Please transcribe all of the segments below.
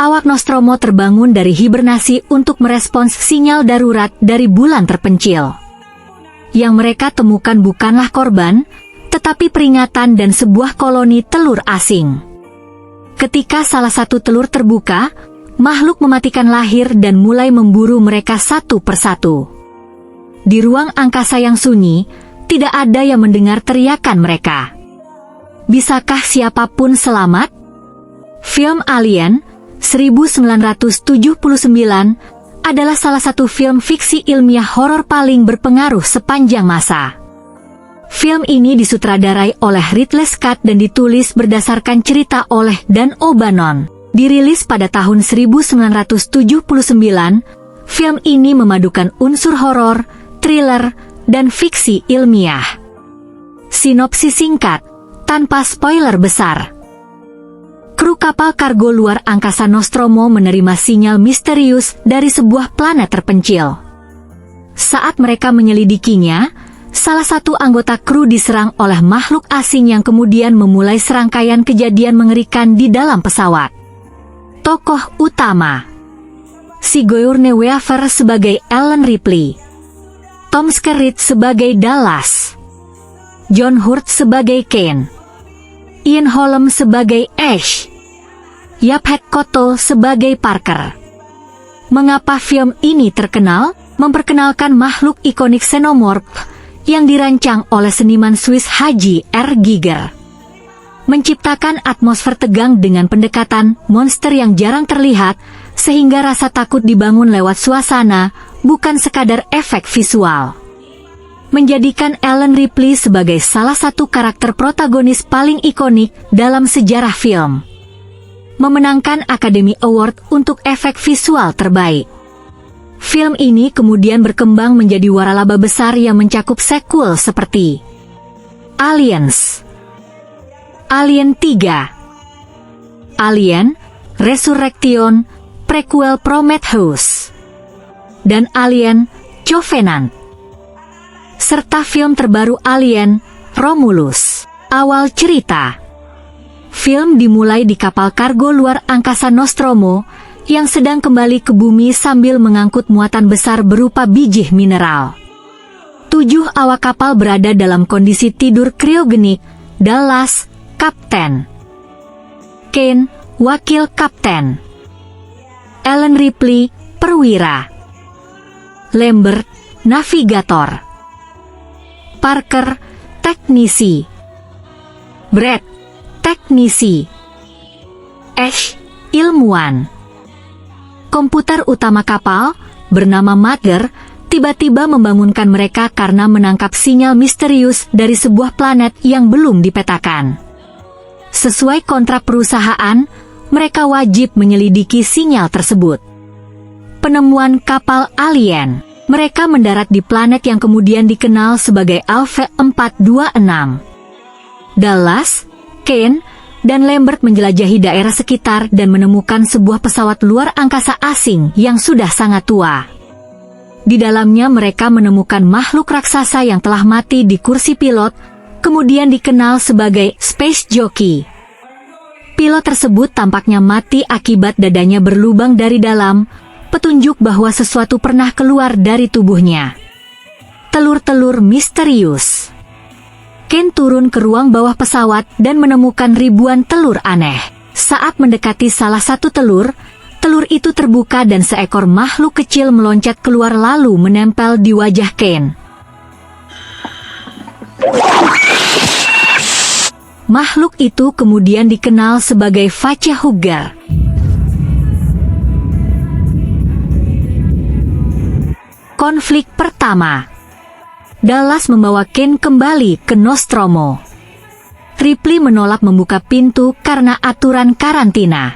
awak Nostromo terbangun dari hibernasi untuk merespons sinyal darurat dari bulan terpencil. Yang mereka temukan bukanlah korban, tetapi peringatan dan sebuah koloni telur asing. Ketika salah satu telur terbuka, makhluk mematikan lahir dan mulai memburu mereka satu persatu. Di ruang angkasa yang sunyi, tidak ada yang mendengar teriakan mereka. Bisakah siapapun selamat? Film Alien 1979 adalah salah satu film fiksi ilmiah horor paling berpengaruh sepanjang masa. Film ini disutradarai oleh Ridley Scott dan ditulis berdasarkan cerita oleh Dan O'Bannon. Dirilis pada tahun 1979, film ini memadukan unsur horor, thriller, dan fiksi ilmiah. Sinopsis singkat, tanpa spoiler besar. Kru kapal kargo luar angkasa Nostromo menerima sinyal misterius dari sebuah planet terpencil. Saat mereka menyelidikinya, salah satu anggota kru diserang oleh makhluk asing yang kemudian memulai serangkaian kejadian mengerikan di dalam pesawat. Tokoh utama: Sigourney Weaver sebagai Ellen Ripley, Tom Skerritt sebagai Dallas, John Hurt sebagai Kane, Ian Holm sebagai Ash, Yaphet Kotto sebagai Parker. Mengapa film ini terkenal? Memperkenalkan makhluk ikonik xenomorph yang dirancang oleh seniman Swiss H.G. R. Giger. Menciptakan atmosfer tegang dengan pendekatan monster yang jarang terlihat, sehingga rasa takut dibangun lewat suasana, bukan sekadar efek visual. Menjadikan Ellen Ripley sebagai salah satu karakter protagonis paling ikonik dalam sejarah film. Memenangkan Academy Award untuk efek visual terbaik. Film ini kemudian berkembang menjadi waralaba besar yang mencakup sequel seperti Aliens, Alien 3, Alien, Resurrection, prequel Prometheus, dan Alien, Covenant, serta film terbaru Alien, Romulus. Awal cerita. Film dimulai di kapal kargo luar angkasa Nostromo yang sedang kembali ke bumi sambil mengangkut muatan besar berupa biji mineral. 7 awak kapal berada dalam kondisi tidur kriogenik: Dallas, kapten; Kane, wakil kapten; Ellen Ripley, perwira; Lambert, navigator; Parker, teknisi; Brett, teknisi; Ash, ilmuwan. Komputer utama kapal, bernama Mother, tiba-tiba membangunkan mereka karena menangkap sinyal misterius dari sebuah planet yang belum dipetakan. Sesuai kontrak perusahaan, mereka wajib menyelidiki sinyal tersebut. Penemuan kapal alien. Mereka mendarat di planet yang kemudian dikenal sebagai Alpha 426. Dallas, Kane, dan Lambert menjelajahi daerah sekitar dan menemukan sebuah pesawat luar angkasa asing yang sudah sangat tua. Di dalamnya mereka menemukan makhluk raksasa yang telah mati di kursi pilot, kemudian dikenal sebagai Space Jockey. Pilot tersebut tampaknya mati akibat dadanya berlubang dari dalam, petunjuk bahwa sesuatu pernah keluar dari tubuhnya. Telur-telur misterius. Kane turun ke ruang bawah pesawat dan menemukan ribuan telur aneh. Saat mendekati salah satu telur, telur itu terbuka dan seekor makhluk kecil meloncat keluar lalu menempel di wajah Kane. Makhluk itu kemudian dikenal sebagai Facehugger. Konflik pertama. Dallas membawa Kane kembali ke Nostromo. Ripley menolak membuka pintu karena aturan karantina.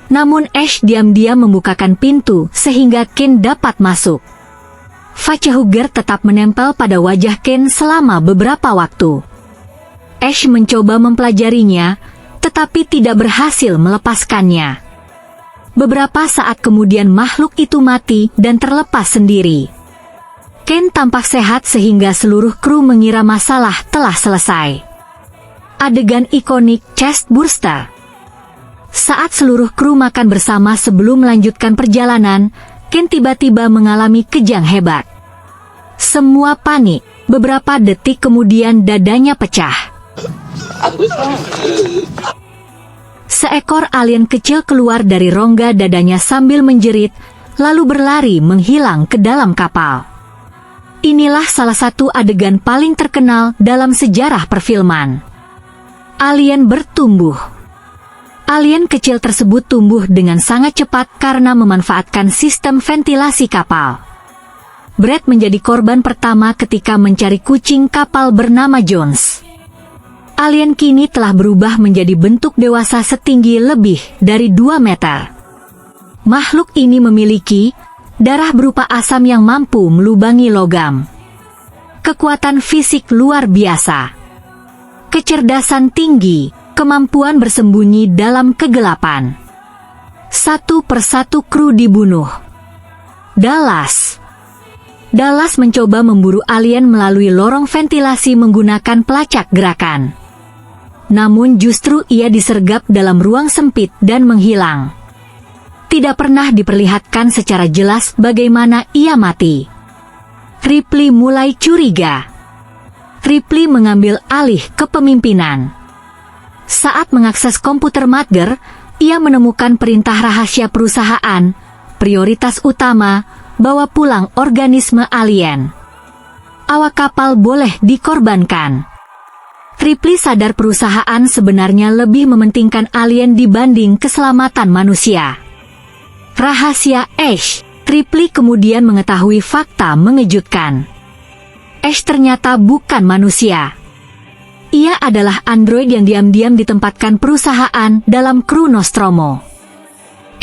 Namun Ash diam-diam membukakan pintu sehingga Kane dapat masuk. Facehugger tetap menempel pada wajah Kane selama beberapa waktu. Ash mencoba mempelajarinya, tetapi tidak berhasil melepaskannya. Beberapa saat kemudian makhluk itu mati dan terlepas sendiri. Kane tampak sehat sehingga seluruh kru mengira masalah telah selesai. Adegan ikonik chest burster. Saat seluruh kru makan bersama sebelum melanjutkan perjalanan, Ken tiba-tiba mengalami kejang hebat. Semua panik. Beberapa detik kemudian dadanya pecah. Seekor alien kecil keluar dari rongga dadanya sambil menjerit, lalu berlari menghilang ke dalam kapal. Inilah salah satu adegan paling terkenal dalam sejarah perfilman. Alien bertumbuh. Alien kecil tersebut tumbuh dengan sangat cepat karena memanfaatkan sistem ventilasi kapal. Brad menjadi korban pertama ketika mencari kucing kapal bernama Jones. Alien kini telah berubah menjadi bentuk dewasa setinggi lebih dari 2 meter. Makhluk ini memiliki darah berupa asam yang mampu melubangi logam. Kekuatan fisik luar biasa. Kecerdasan tinggi, kemampuan bersembunyi dalam kegelapan. Satu persatu kru dibunuh. Dallas mencoba memburu alien melalui lorong ventilasi menggunakan pelacak gerakan. Namun justru ia disergap dalam ruang sempit dan menghilang. Tidak pernah diperlihatkan secara jelas bagaimana ia mati. Ripley mulai curiga. Ripley mengambil alih kepemimpinan. Saat mengakses komputer Madger, ia menemukan perintah rahasia perusahaan, prioritas utama, bawa pulang organisme alien. Awak kapal boleh dikorbankan. Ripley sadar perusahaan sebenarnya lebih mementingkan alien dibanding keselamatan manusia. Rahasia Ash. Ripley kemudian mengetahui fakta mengejutkan. Ash ternyata bukan manusia. Ia adalah android yang diam-diam ditempatkan perusahaan dalam kru Nostromo.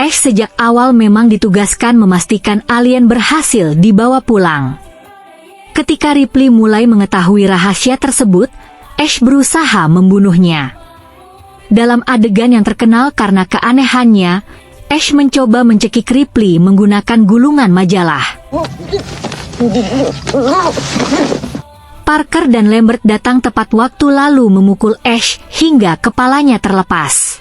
Ash sejak awal memang ditugaskan memastikan alien berhasil dibawa pulang. Ketika Ripley mulai mengetahui rahasia tersebut, Ash berusaha membunuhnya. Dalam adegan yang terkenal karena keanehannya, Ash mencoba mencekik Ripley menggunakan gulungan majalah. Parker dan Lambert datang tepat waktu lalu memukul Ash hingga kepalanya terlepas.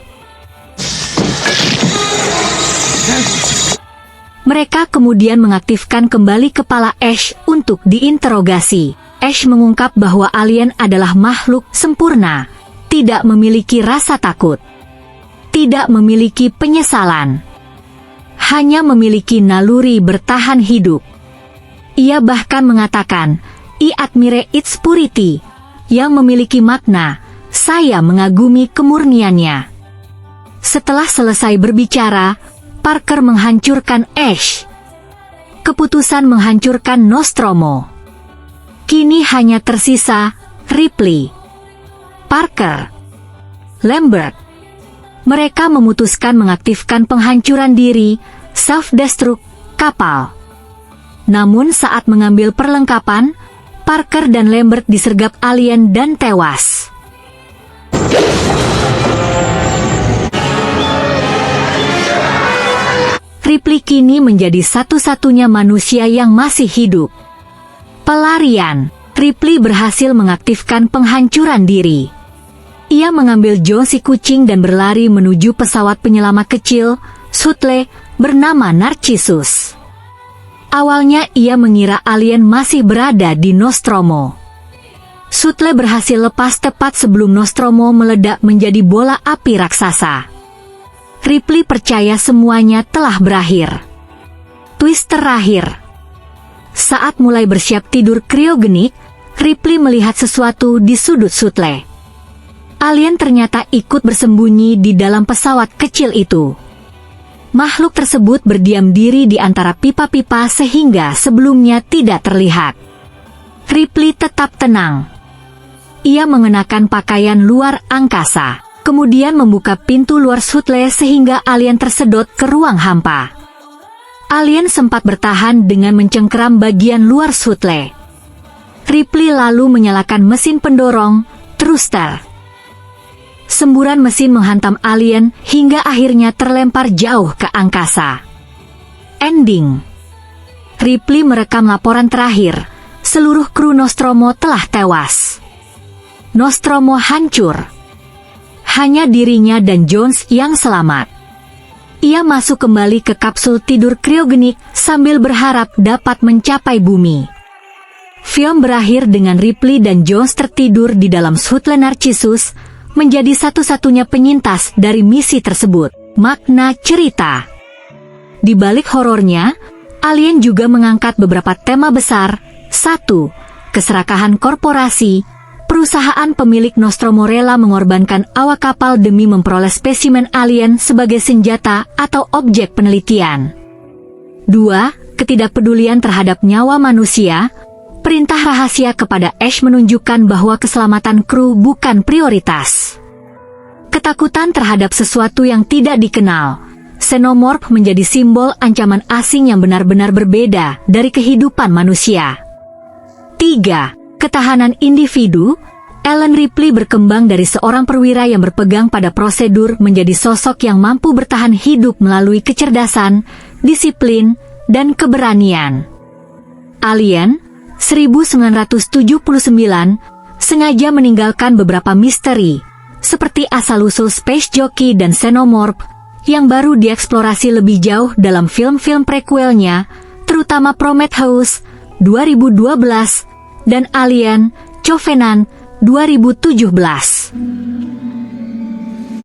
Mereka kemudian mengaktifkan kembali kepala Ash untuk diinterogasi. Ash mengungkap bahwa alien adalah makhluk sempurna, tidak memiliki rasa takut, tidak memiliki penyesalan, hanya memiliki naluri bertahan hidup. Ia bahkan mengatakan, "I admire its purity," yang memiliki makna, "Saya mengagumi kemurniannya." Setelah selesai berbicara, Parker menghancurkan Ash. Keputusan menghancurkan Nostromo. Kini hanya tersisa Ripley, Parker, Lambert. Mereka memutuskan mengaktifkan penghancuran diri, self-destruct, kapal. Namun saat mengambil perlengkapan, Parker dan Lambert disergap alien dan tewas. Ripley kini menjadi satu-satunya manusia yang masih hidup. Pelarian. Ripley berhasil mengaktifkan penghancuran diri. Ia mengambil Joe si kucing dan berlari menuju pesawat penyelamat kecil, Sutle, bernama Narcissus. Awalnya ia mengira alien masih berada di Nostromo. Sutle berhasil lepas tepat sebelum Nostromo meledak menjadi bola api raksasa. Ripley percaya semuanya telah berakhir. Twist terakhir. Saat mulai bersiap tidur kriogenik, Ripley melihat sesuatu di sudut Sutle. Alien ternyata ikut bersembunyi di dalam pesawat kecil itu. Makhluk tersebut berdiam diri di antara pipa-pipa sehingga sebelumnya tidak terlihat. Ripley tetap tenang. Ia mengenakan pakaian luar angkasa, kemudian membuka pintu luar Sutle sehingga alien tersedot ke ruang hampa. Alien sempat bertahan dengan mencengkeram bagian luar Sutle. Ripley lalu menyalakan mesin pendorong, thruster. Semburan mesin menghantam alien hingga akhirnya terlempar jauh ke angkasa. Ending. Ripley merekam laporan terakhir. Seluruh kru Nostromo telah tewas. Nostromo hancur. hanya dirinya dan Jones yang selamat. Ia masuk kembali ke kapsul tidur kriogenik sambil berharap dapat mencapai bumi. Film berakhir dengan Ripley dan Jones tertidur di dalam Shuttle Narcissus, menjadi satu-satunya penyintas dari misi tersebut. Makna cerita. Di balik horornya, Alien juga mengangkat beberapa tema besar. 1. Keserakahan korporasi. Perusahaan pemilik Nostromo rela mengorbankan awak kapal demi memperoleh spesimen alien sebagai senjata atau objek penelitian. 2. Ketidakpedulian terhadap nyawa manusia. Perintah rahasia kepada Ash menunjukkan bahwa keselamatan kru bukan prioritas. Ketakutan terhadap sesuatu yang tidak dikenal. Xenomorph menjadi simbol ancaman asing yang benar-benar berbeda dari kehidupan manusia. 3. Ketahanan individu. Ellen Ripley berkembang dari seorang perwira yang berpegang pada prosedur menjadi sosok yang mampu bertahan hidup melalui kecerdasan, disiplin, dan keberanian. Alien 1979 sengaja meninggalkan beberapa misteri, seperti asal-usul Space Jockey dan Xenomorph, yang baru dieksplorasi lebih jauh dalam film-film prequelnya, terutama Prometheus 2012 dan Alien Covenant 2017.